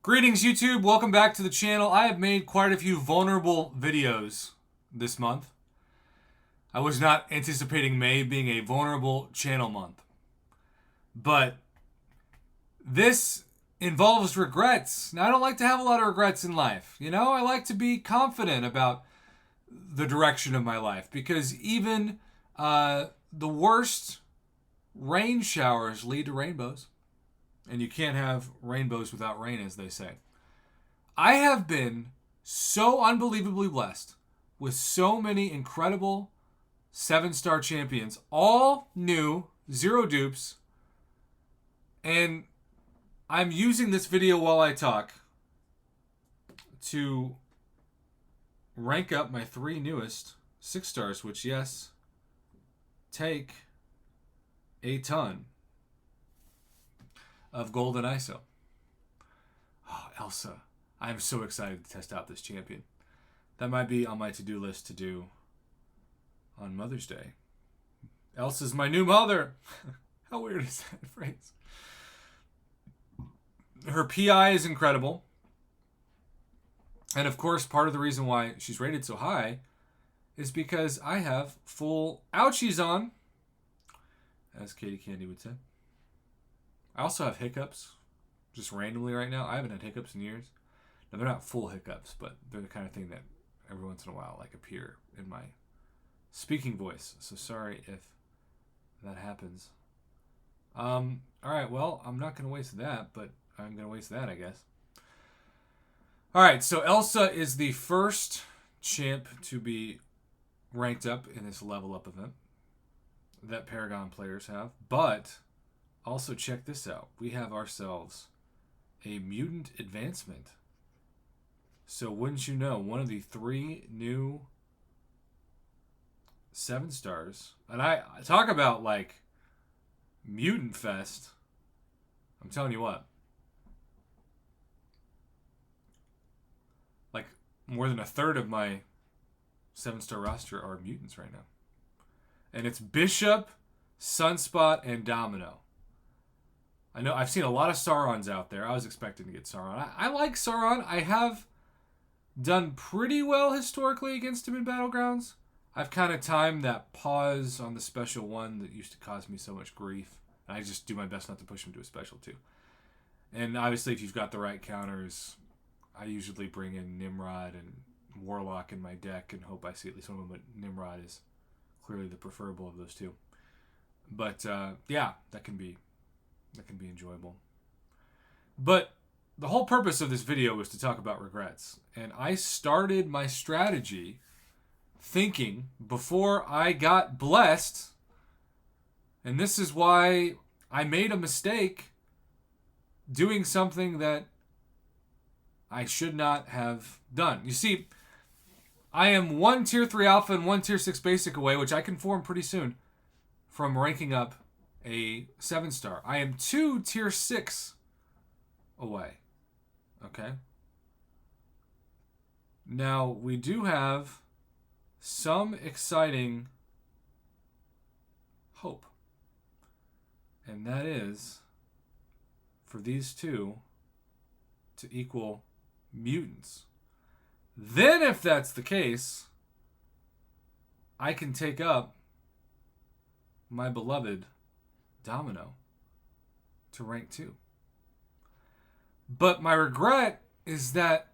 Greetings YouTube, welcome back to the channel. I have made quite a few vulnerable videos this month. I was not anticipating May being a vulnerable channel month. But this involves regrets. Now I don't like to have a lot of regrets in life. You know, I like to be confident about the direction of my life. Because even the worst rain showers lead to rainbows. And you can't have rainbows without rain, as they say. I have been so unbelievably blessed with so many incredible 7-star champions, all new, zero dupes. And I'm using this video while I talk to rank up my 3 newest 6 stars, which, yes, take a ton of gold and ISO. Oh, Elsa. I'm so excited to test out this champion. That might be on my to-do list to do on Mother's Day. Elsa's my new mother. How weird is that phrase? Her PI is incredible. And of course, part of the reason why she's rated so high is because I have full ouchies on, as Katie Candy would say. I also have hiccups, just randomly right now. I haven't had hiccups in years. Now, they're not full hiccups, but they're the kind of thing that every once in a while appear in my speaking voice. So sorry if that happens. All right, well, I'm not going to waste that, but I'm going to waste that, I guess. All right, so Elsa is the first champ to be ranked up in this level up event that Paragon players have, but also, check this out. We have ourselves a mutant advancement. So, wouldn't you know, one of the 3 new 7 stars. And I talk about, like, mutant fest. I'm telling you what. Like, more than a third of my 7-star roster are mutants right now. And it's Bishop, Sunspot, and Domino. I know I've seen a lot of Saurons out there. I was expecting to get Sauron. I like Sauron. I have done pretty well historically against him in Battlegrounds. I've kind of timed that pause on the special one that used to cause me so much grief. I just do my best not to push him to a special too. And obviously, if you've got the right counters, I usually bring in Nimrod and Warlock in my deck and hope I see at least one of them. But Nimrod is clearly the preferable of those two. But yeah, that can be enjoyable. But the whole purpose of this video was to talk about regrets. And I started my strategy thinking before I got blessed, and this is why I made a mistake doing something that I should not have done. You see, I am 1 tier 3 alpha and 1 tier 6 basic away, which I can form pretty soon, from ranking up a 7-star. I am 2 tier 6 away. Okay. Now, we do have some exciting hope. And that is for these 2 to equal mutants. Then, if that's the case, I can take up my beloved Domino to rank 2. But my regret is that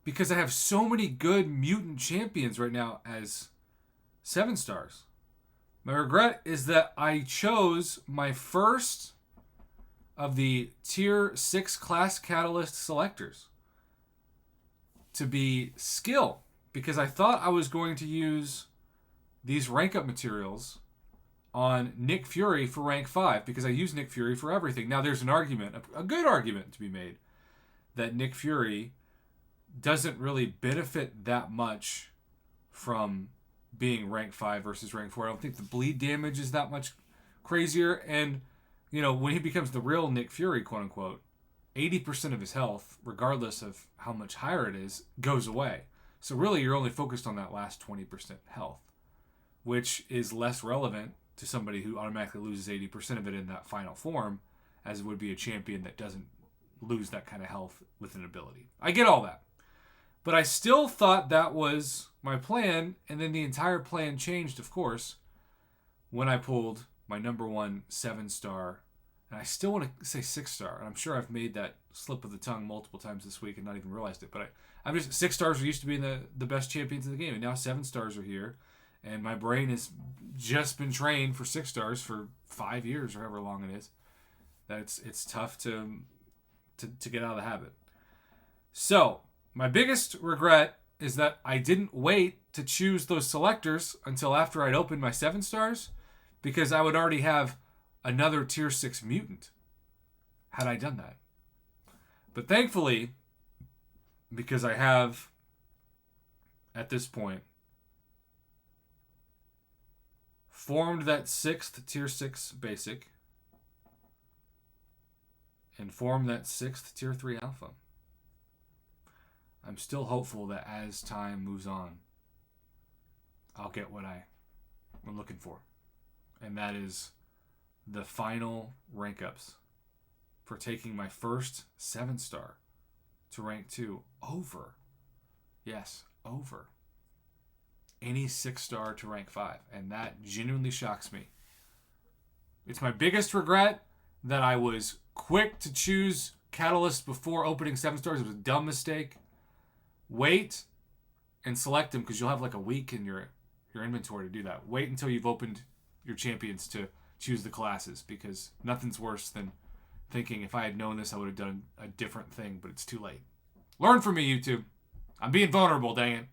because I have so many good mutant champions right now as 7 stars, my regret is that I chose my first of the tier 6 class catalyst selectors to be skill, because I thought I was going to use these rank up materials on Nick Fury for rank 5, because I use Nick Fury for everything. Now, there's an argument, a good argument to be made, that Nick Fury doesn't really benefit that much from being rank 5 versus rank 4. I don't think the bleed damage is that much crazier. And, you know, when he becomes the real Nick Fury, quote unquote, 80% of his health, regardless of how much higher it is, goes away. So really, you're only focused on that last 20% health, which is less relevant to somebody who automatically loses 80% of it in that final form, as it would be a champion that doesn't lose that kind of health with an ability. I get all that. But I still thought that was my plan, and then the entire plan changed, of course, when I pulled my number 1 7-star, and I still want to say 6-star, and I'm sure I've made that slip of the tongue multiple times this week and not even realized it, but I'm just 6 stars used to be the best champions in the game, and now 7 stars are here, and my brain has just been trained for 6 stars for 5 years or however long it is. That it's tough to get out of the habit. So my biggest regret is that I didn't wait to choose those selectors until after I'd opened my 7 stars, because I would already have another tier 6 mutant had I done that. But thankfully, because I have, at this point, formed that 6th tier 6 basic and formed that 6th tier 3 alpha, I'm still hopeful that as time moves on, I'll get what I'm looking for. And that is the final rank ups for taking my first 7-star to rank 2 over any 6-star to rank 5. And that genuinely shocks me. It's my biggest regret that I was quick to choose Catalyst before opening 7 stars. It was a dumb mistake. Wait and select them, because you'll have like a week in your inventory to do that. Wait until you've opened your champions to choose the classes, because nothing's worse than thinking, if I had known this, I would have done a different thing, but it's too late. Learn from me, YouTube. I'm being vulnerable, dang it.